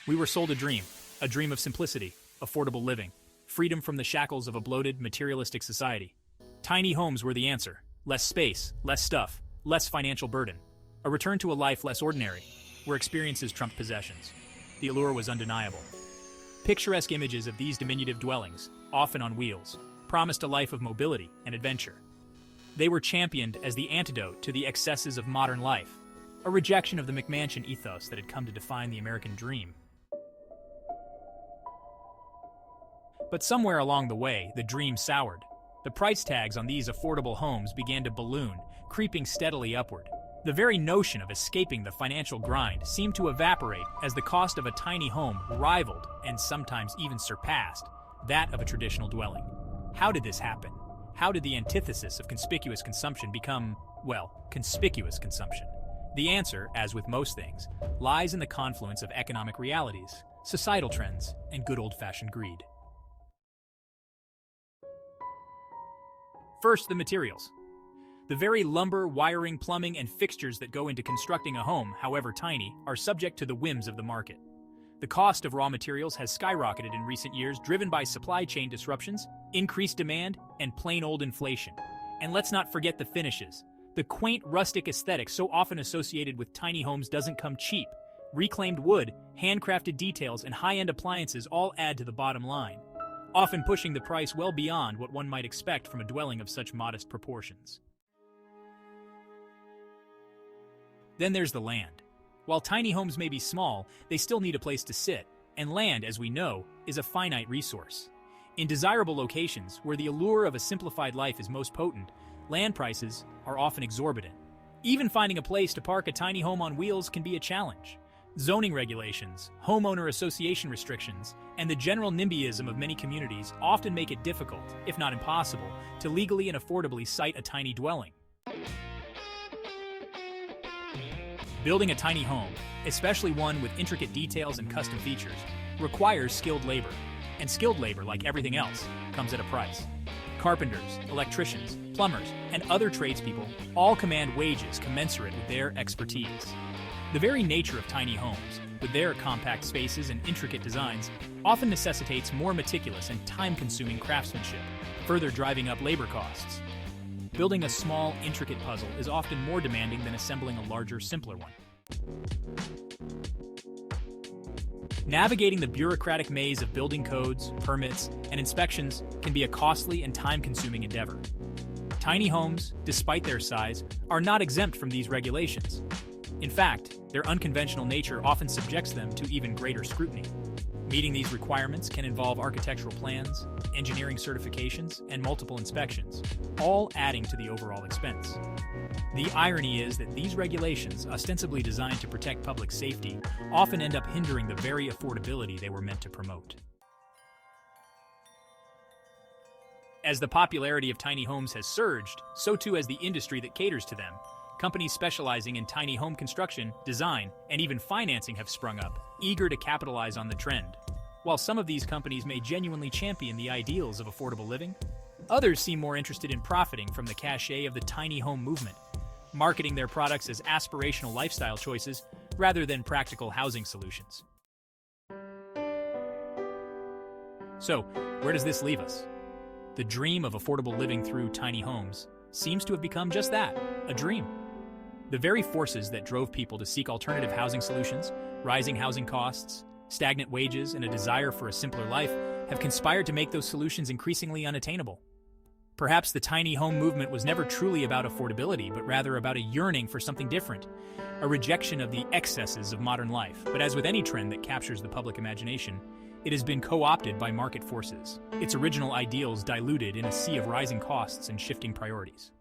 We were sold a dream of simplicity, affordable living, freedom from the shackles of a bloated, materialistic society. Tiny homes were the answer. Less space, less stuff, less financial burden. A return to a life less ordinary, where experiences trumped possessions. The allure was undeniable. Picturesque images of these diminutive dwellings, often on wheels, promised a life of mobility and adventure. They were championed as the antidote to the excesses of modern life, a rejection of the McMansion ethos that had come to define the American dream. But somewhere along the way, the dream soured. The price tags on these affordable homes began to balloon, creeping steadily upward. The very notion of escaping the financial grind seemed to evaporate as the cost of a tiny home rivaled, and sometimes even surpassed, that of a traditional dwelling. How did this happen? How did the antithesis of conspicuous consumption become, well, conspicuous consumption? The answer, as with most things, lies in the confluence of economic realities, societal trends, and good old-fashioned greed. First, the materials. The very lumber, wiring, plumbing, and fixtures that go into constructing a home, however tiny, are subject to the whims of the market. The cost of raw materials has skyrocketed in recent years, driven by supply chain disruptions, increased demand, and plain old inflation. And let's not forget the finishes. The quaint, rustic aesthetic so often associated with tiny homes doesn't come cheap. Reclaimed wood, handcrafted details, and high-end appliances all add to the bottom line, often pushing the price well beyond what one might expect from a dwelling of such modest proportions. Then there's the land. While tiny homes may be small, they still need a place to sit, and land, as we know, is a finite resource. In desirable locations, where the allure of a simplified life is most potent, land prices are often exorbitant. Even finding a place to park a tiny home on wheels can be a challenge. Zoning regulations, homeowner association restrictions, and the general NIMBYism of many communities often make it difficult, if not impossible, to legally and affordably site a tiny dwelling. Building a tiny home, especially one with intricate details and custom features, requires skilled labor. And skilled labor, like everything else, comes at a price. Carpenters, electricians, plumbers, and other tradespeople all command wages commensurate with their expertise. The very nature of tiny homes, with their compact spaces and intricate designs, often necessitates more meticulous and time-consuming craftsmanship, further driving up labor costs. Building a small, intricate puzzle is often more demanding than assembling a larger, simpler one. Navigating the bureaucratic maze of building codes, permits, and inspections can be a costly and time-consuming endeavor. Tiny homes, despite their size, are not exempt from these regulations. In fact, their unconventional nature often subjects them to even greater scrutiny. Meeting these requirements can involve architectural plans, engineering certifications, and multiple inspections, all adding to the overall expense. The irony is that these regulations, ostensibly designed to protect public safety, often end up hindering the very affordability they were meant to promote. As the popularity of tiny homes has surged, so too has the industry that caters to them. Companies specializing in tiny home construction, design, and even financing have sprung up, eager to capitalize on the trend. While some of these companies may genuinely champion the ideals of affordable living, others seem more interested in profiting from the cachet of the tiny home movement, marketing their products as aspirational lifestyle choices rather than practical housing solutions. So, where does this leave us? The dream of affordable living through tiny homes seems to have become just that, a dream. The very forces that drove people to seek alternative housing solutions, rising housing costs, stagnant wages, and a desire for a simpler life have conspired to make those solutions increasingly unattainable. Perhaps the tiny home movement was never truly about affordability, but rather about a yearning for something different, a rejection of the excesses of modern life. But as with any trend that captures the public imagination, it has been co-opted by market forces, its original ideals diluted in a sea of rising costs and shifting priorities.